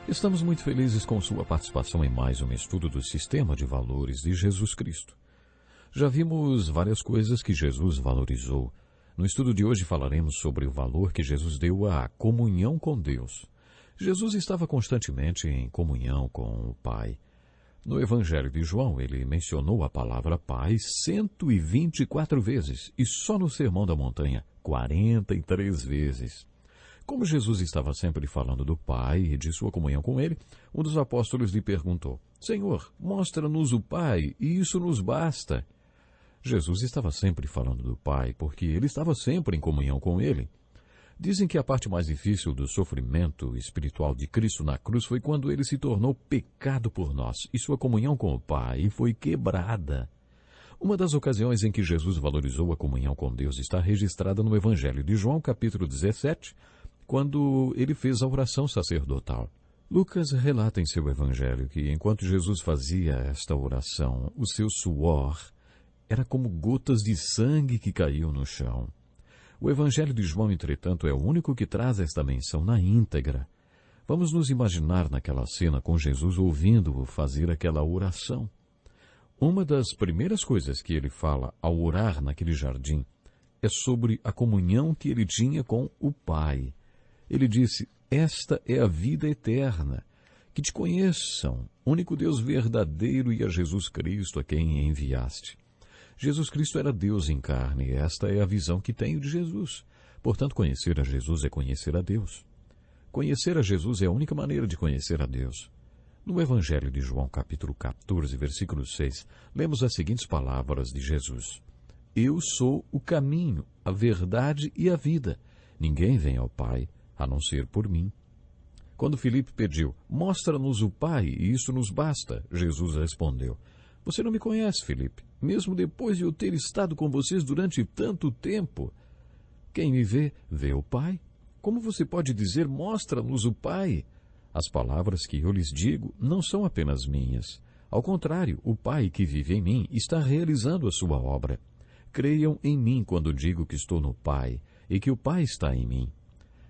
Estamos muito felizes com sua participação em mais um estudo do sistema de valores de Jesus Cristo. Já vimos várias coisas que Jesus valorizou. No estudo de hoje falaremos sobre o valor que Jesus deu à comunhão com Deus. Jesus estava constantemente em comunhão com o Pai. No Evangelho de João, ele mencionou a palavra Pai 124 vezes e só no Sermão da Montanha, 43 vezes. Como Jesus estava sempre falando do Pai e de sua comunhão com Ele, um dos apóstolos lhe perguntou: Senhor, mostra-nos o Pai e isso nos basta. Jesus estava sempre falando do Pai porque ele estava sempre em comunhão com Ele. Dizem que a parte mais difícil do sofrimento espiritual de Cristo na cruz foi quando ele se tornou pecado por nós e sua comunhão com o Pai foi quebrada. Uma das ocasiões em que Jesus valorizou a comunhão com Deus está registrada no Evangelho de João, capítulo 17, quando ele fez a oração sacerdotal. Lucas relata em seu Evangelho que, enquanto Jesus fazia esta oração, o seu suor era como gotas de sangue que caíam no chão. O Evangelho de João, entretanto, é o único que traz esta menção na íntegra. Vamos nos imaginar naquela cena com Jesus ouvindo-o fazer aquela oração. Uma das primeiras coisas que ele fala ao orar naquele jardim é sobre a comunhão que ele tinha com o Pai. Ele disse: esta é a vida eterna, que te conheçam, único Deus verdadeiro e a Jesus Cristo a quem enviaste. Jesus Cristo era Deus em carne, e esta é a visão que tenho de Jesus. Portanto, conhecer a Jesus é conhecer a Deus. Conhecer a Jesus é a única maneira de conhecer a Deus. No Evangelho de João, capítulo 14, versículo 6, lemos as seguintes palavras de Jesus: Eu sou o caminho, a verdade e a vida. Ninguém vem ao Pai, a não ser por mim. Quando Filipe pediu: mostra-nos o Pai, e isso nos basta, Jesus respondeu: Você não me conhece, Filipe, mesmo depois de eu ter estado com vocês durante tanto tempo. Quem me vê, vê o Pai. Como você pode dizer, mostra-nos o Pai? As palavras que eu lhes digo não são apenas minhas. Ao contrário, o Pai que vive em mim está realizando a sua obra. Creiam em mim quando digo que estou no Pai e que o Pai está em mim.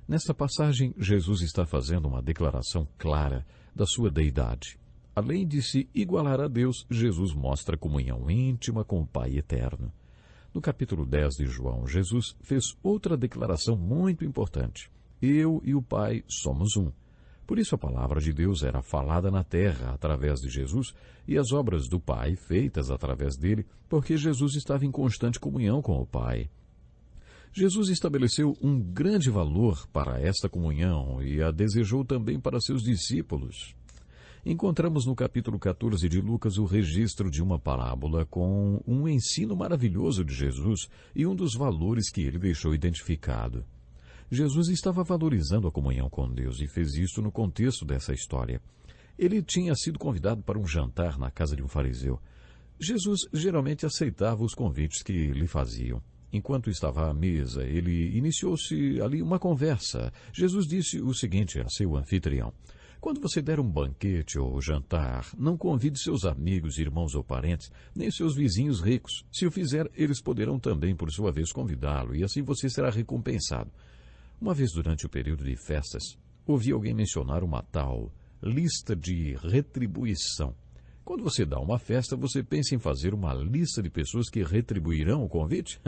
Nesta passagem, Jesus está fazendo uma declaração clara da sua deidade. Além de se igualar a Deus, Jesus mostra comunhão íntima com o Pai eterno. No capítulo 10 de João, Jesus fez outra declaração muito importante. Eu e o Pai somos um. Por isso a palavra de Deus era falada na terra através de Jesus e as obras do Pai feitas através dele, porque Jesus estava em constante comunhão com o Pai. Jesus estabeleceu um grande valor para esta comunhão e a desejou também para seus discípulos. Encontramos no capítulo 14 de Lucas o registro de uma parábola com um ensino maravilhoso de Jesus e um dos valores que ele deixou identificado. Jesus estava valorizando a comunhão com Deus e fez isso no contexto dessa história. Ele tinha sido convidado para um jantar na casa de um fariseu. Jesus geralmente aceitava os convites que lhe faziam. Enquanto estava à mesa, ele iniciou-se ali uma conversa. Jesus disse o seguinte a seu anfitrião: Quando você der um banquete ou jantar, não convide seus amigos, irmãos ou parentes, nem seus vizinhos ricos. Se o fizer, eles poderão também, por sua vez, convidá-lo, e assim você será recompensado. Uma vez durante o período de festas, ouvi alguém mencionar uma tal lista de retribuição. Quando você dá uma festa, você pensa em fazer uma lista de pessoas que retribuirão o convite?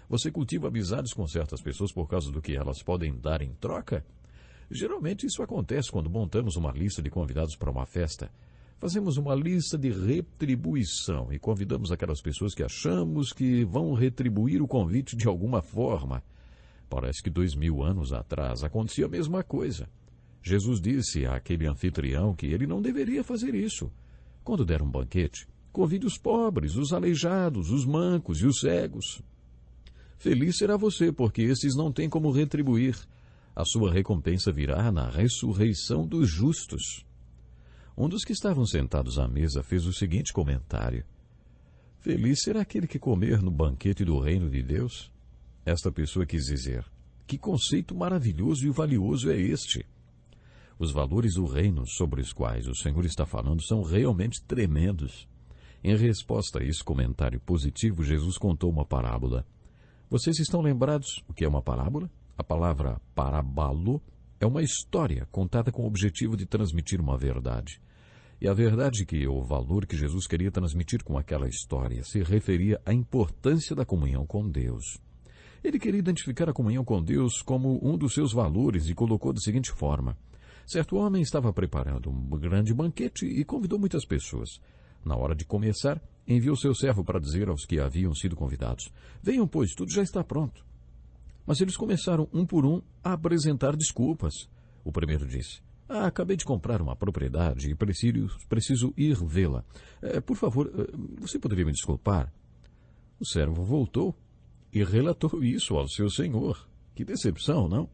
Você cultiva amizades com certas pessoas por causa do que elas podem dar em troca? Geralmente isso acontece quando montamos uma lista de convidados para uma festa. Fazemos uma lista de retribuição e convidamos aquelas pessoas que achamos que vão retribuir o convite de alguma forma. Parece que 2000 anos atrás acontecia a mesma coisa. Jesus disse àquele anfitrião que ele não deveria fazer isso. Quando der um banquete, convide os pobres, os aleijados, os mancos e os cegos. Feliz será você, porque esses não têm como retribuir. A sua recompensa virá na ressurreição dos justos. Um dos que estavam sentados à mesa fez o seguinte comentário: Feliz será aquele que comer no banquete do reino de Deus. Esta pessoa quis dizer: que conceito maravilhoso e valioso é este? Os valores do reino sobre os quais o Senhor está falando são realmente tremendos. Em resposta a esse comentário positivo, Jesus contou uma parábola. Vocês estão lembrados o que é uma parábola? A palavra parábalo é uma história contada com o objetivo de transmitir uma verdade. E a verdade que o valor que Jesus queria transmitir com aquela história se referia à importância da comunhão com Deus. Ele queria identificar a comunhão com Deus como um dos seus valores e colocou da seguinte forma: certo homem estava preparando um grande banquete e convidou muitas pessoas. Na hora de começar, enviou seu servo para dizer aos que haviam sido convidados: venham, pois, tudo já está pronto. Mas eles começaram, um por um, a apresentar desculpas. O primeiro disse: acabei de comprar uma propriedade e preciso ir vê-la. Por favor, você poderia me desculpar? O servo voltou e relatou isso ao seu senhor. Que decepção, não?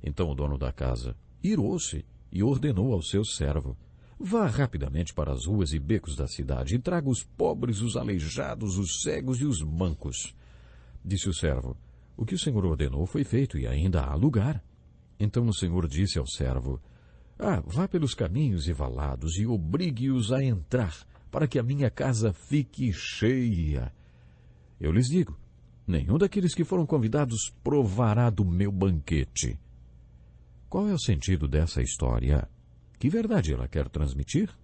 Então o dono da casa irou-se e ordenou ao seu servo: vá rapidamente para as ruas e becos da cidade e traga os pobres, os aleijados, os cegos e os mancos. Disse o servo: o que o senhor ordenou foi feito e ainda há lugar. Então o senhor disse ao servo: vá pelos caminhos e valados e obrigue-os a entrar, para que a minha casa fique cheia. Eu lhes digo, nenhum daqueles que foram convidados provará do meu banquete. Qual é o sentido dessa história? Que verdade ela quer transmitir?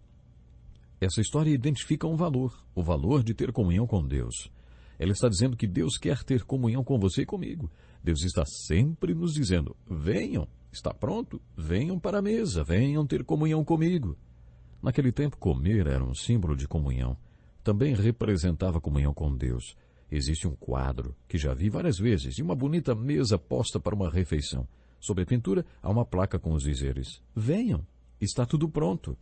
Essa história identifica um valor, o valor de ter comunhão com Deus. Ela está dizendo que Deus quer ter comunhão com você e comigo. Deus está sempre nos dizendo: venham, está pronto? Venham para a mesa, venham ter comunhão comigo. Naquele tempo, comer era um símbolo de comunhão. Também representava comunhão com Deus. Existe um quadro, que já vi várias vezes, de uma bonita mesa posta para uma refeição. Sobre a pintura, há uma placa com os dizeres: venham, está tudo pronto.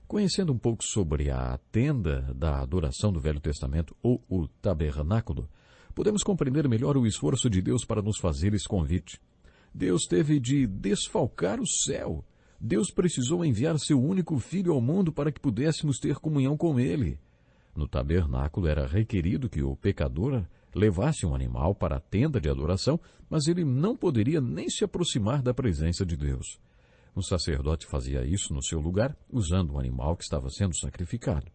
Conhecendo um pouco sobre a tenda da adoração do Velho Testamento, ou o tabernáculo, podemos compreender melhor o esforço de Deus para nos fazer esse convite. Deus teve de desfalcar o céu. Deus precisou enviar seu único filho ao mundo para que pudéssemos ter comunhão com ele. No tabernáculo era requerido que o pecador levasse um animal para a tenda de adoração, mas ele não poderia nem se aproximar da presença de Deus. Um sacerdote fazia isso no seu lugar, usando o animal que estava sendo sacrificado.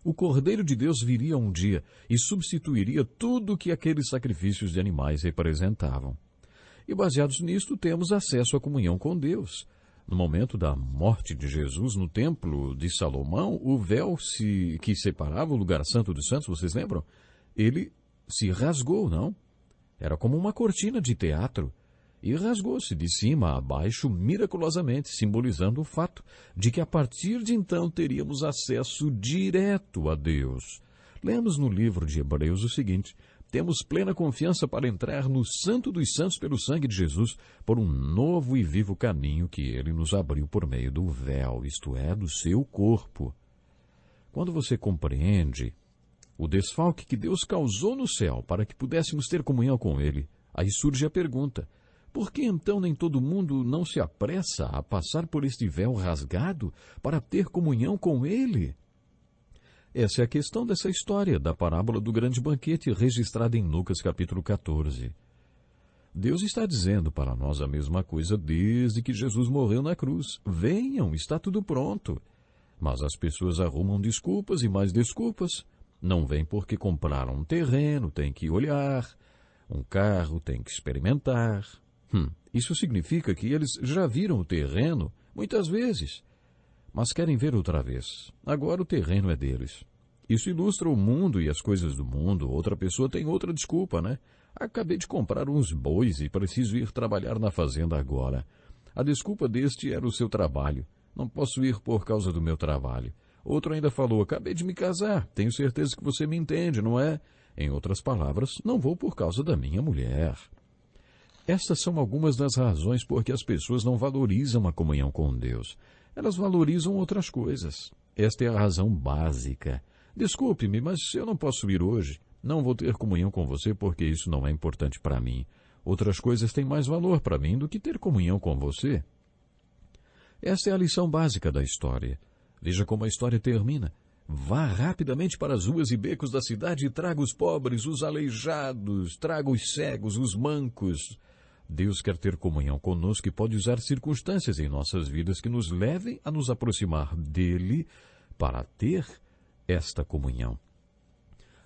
O Cordeiro de Deus viria um dia e substituiria tudo o que aqueles sacrifícios de animais representavam. E baseados nisto, temos acesso à comunhão com Deus. No momento da morte de Jesus no templo de Salomão, o véu que separava o lugar santo dos santos, vocês lembram? Ele se rasgou, não? Era como uma cortina de teatro. E rasgou-se de cima a baixo miraculosamente, simbolizando o fato de que a partir de então teríamos acesso direto a Deus. Lemos no livro de Hebreus o seguinte: temos plena confiança para entrar no Santo dos Santos pelo sangue de Jesus, por um novo e vivo caminho que ele nos abriu por meio do véu, isto é, do seu corpo. Quando você compreende o desfalque que Deus causou no céu para que pudéssemos ter comunhão com ele, aí surge a pergunta: por que então nem todo mundo não se apressa a passar por este véu rasgado para ter comunhão com ele? Essa é a questão dessa história, da parábola do grande banquete registrada em Lucas capítulo 14. Deus está dizendo para nós a mesma coisa desde que Jesus morreu na cruz. Venham, está tudo pronto. Mas as pessoas arrumam desculpas e mais desculpas. Não vêm porque compraram um terreno, tem que olhar, um carro, tem que experimentar. Isso significa que eles já viram o terreno muitas vezes, mas querem ver outra vez. Agora o terreno é deles. Isso ilustra o mundo e as coisas do mundo. Outra pessoa tem outra desculpa, né? Acabei de comprar uns bois e preciso ir trabalhar na fazenda agora. A desculpa deste era o seu trabalho. Não posso ir por causa do meu trabalho. Outro ainda falou: acabei de me casar. Tenho certeza que você me entende, não é? Em outras palavras, não vou por causa da minha mulher. Estas são algumas das razões por que as pessoas não valorizam a comunhão com Deus. Elas valorizam outras coisas. Esta é a razão básica. Desculpe-me, mas eu não posso ir hoje. Não vou ter comunhão com você porque isso não é importante para mim. Outras coisas têm mais valor para mim do que ter comunhão com você. Esta é a lição básica da história. Veja como a história termina. Vá rapidamente para as ruas e becos da cidade e traga os pobres, os aleijados, traga os cegos, os mancos. Deus quer ter comunhão conosco e pode usar circunstâncias em nossas vidas que nos levem a nos aproximar dele para ter esta comunhão.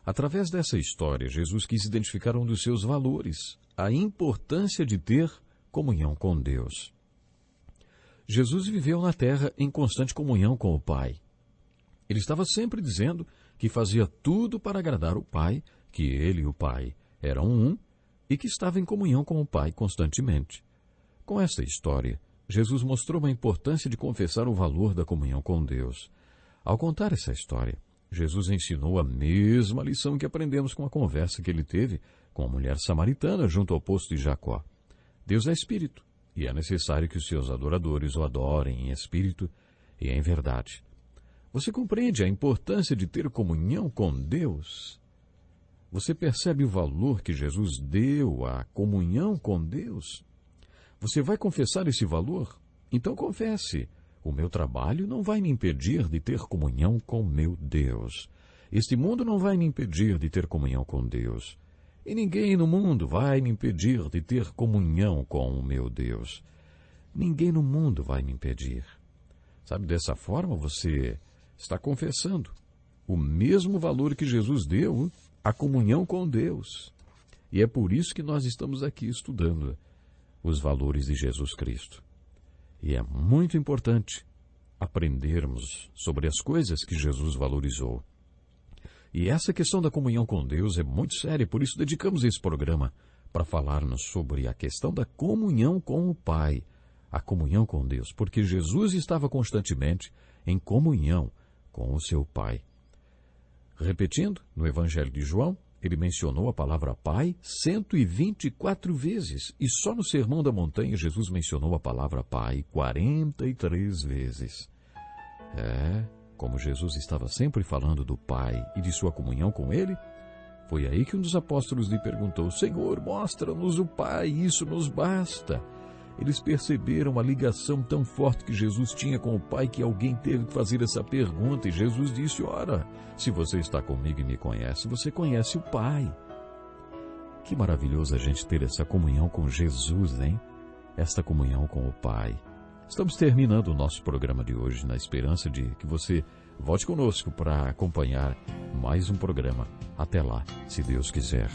Através dessa história, Jesus quis identificar um dos seus valores, a importância de ter comunhão com Deus. Jesus viveu na terra em constante comunhão com o Pai. Ele estava sempre dizendo que fazia tudo para agradar o Pai, que ele e o Pai eram um e que estava em comunhão com o Pai constantemente. Com esta história, Jesus mostrou a importância de confessar o valor da comunhão com Deus. Ao contar essa história, Jesus ensinou a mesma lição que aprendemos com a conversa que ele teve com a mulher samaritana junto ao poço de Jacó. Deus é espírito, e é necessário que os seus adoradores o adorem em espírito e em verdade. Você compreende a importância de ter comunhão com Deus? Você percebe o valor que Jesus deu à comunhão com Deus? Você vai confessar esse valor? Então confesse. O meu trabalho não vai me impedir de ter comunhão com meu Deus. Este mundo não vai me impedir de ter comunhão com Deus. E ninguém no mundo vai me impedir de ter comunhão com o meu Deus. Ninguém no mundo vai me impedir. Sabe, dessa forma você está confessando o mesmo valor que Jesus deu à comunhão com Deus. E é por isso que nós estamos aqui estudando os valores de Jesus Cristo. E é muito importante aprendermos sobre as coisas que Jesus valorizou. E essa questão da comunhão com Deus é muito séria, por isso dedicamos esse programa para falarmos sobre a questão da comunhão com o Pai, a comunhão com Deus, porque Jesus estava constantemente em comunhão com o seu Pai. Repetindo, no Evangelho de João, ele mencionou a palavra Pai 124 vezes. E só no Sermão da Montanha, Jesus mencionou a palavra Pai 43 vezes. Como Jesus estava sempre falando do Pai e de sua comunhão com Ele, foi aí que um dos apóstolos lhe perguntou: Senhor, mostra-nos o Pai, isso nos basta. Eles perceberam a ligação tão forte que Jesus tinha com o Pai que alguém teve que fazer essa pergunta. E Jesus disse: ora, se você está comigo e me conhece, você conhece o Pai. Que maravilhoso a gente ter essa comunhão com Jesus, hein? Esta comunhão com o Pai. Estamos terminando o nosso programa de hoje na esperança de que você volte conosco para acompanhar mais um programa. Até lá, se Deus quiser.